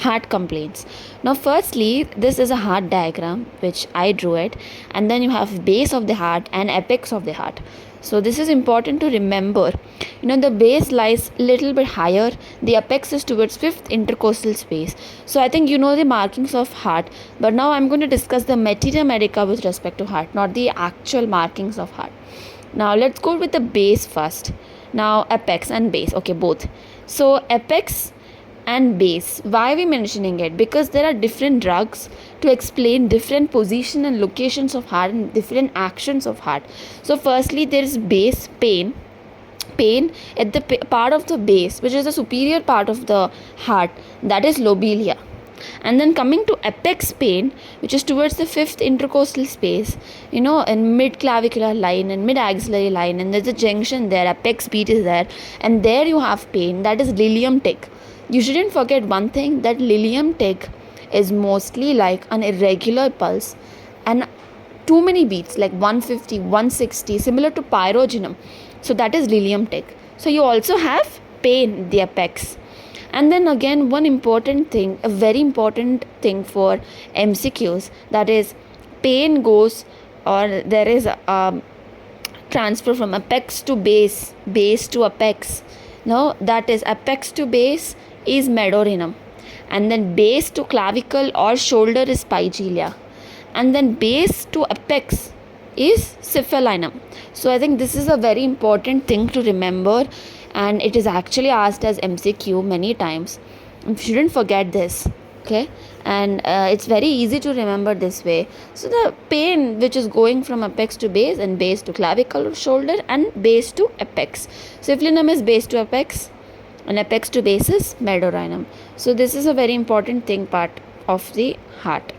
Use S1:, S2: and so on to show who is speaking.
S1: heart complaints. Now firstly, this is a heart diagram which I drew it, and then you have base of the heart and apex of the heart. So this is important to remember. The base lies little bit higher, the apex is towards fifth intercostal space. So I think you know the markings of heart, but now I'm going to discuss the materia medica with respect to heart, not the actual markings of heart. Now let's go with the base first. Now apex and base, okay, both. So apex and base, why are we mentioning it? Because there are different drugs to explain different position and locations of heart and different actions of heart. So firstly, there is base pain at the part of the base, which is the superior part of the heart, that is lobelia. And then coming to apex pain, which is towards the fifth intercostal space, in mid clavicular line and mid axillary line, and there's a junction there, apex beat is there, and there you have pain, that is lilium tic. You shouldn't forget one thing, that lilium tic is mostly like an irregular pulse and too many beats, like 150, 160, similar to pyrogenum. So that is lilium tic. So you also have pain, the apex. And then again, one important thing, a very important thing for MCQs, that is pain goes, or there is a transfer from apex to base, base to apex. No, that is apex to base is medorinum, and then base to clavicle or shoulder is pygelia, and then base to apex is cephalinum. So I think this is a very important thing to remember, and it is actually asked as MCQ many times. You shouldn't forget this, okay? And it's very easy to remember this way. So the pain which is going from apex to base, and base to clavicle or shoulder, and base to apex. Cephalinum is base to apex, and apex to base is medorinum. So this is a very important thing part of the heart.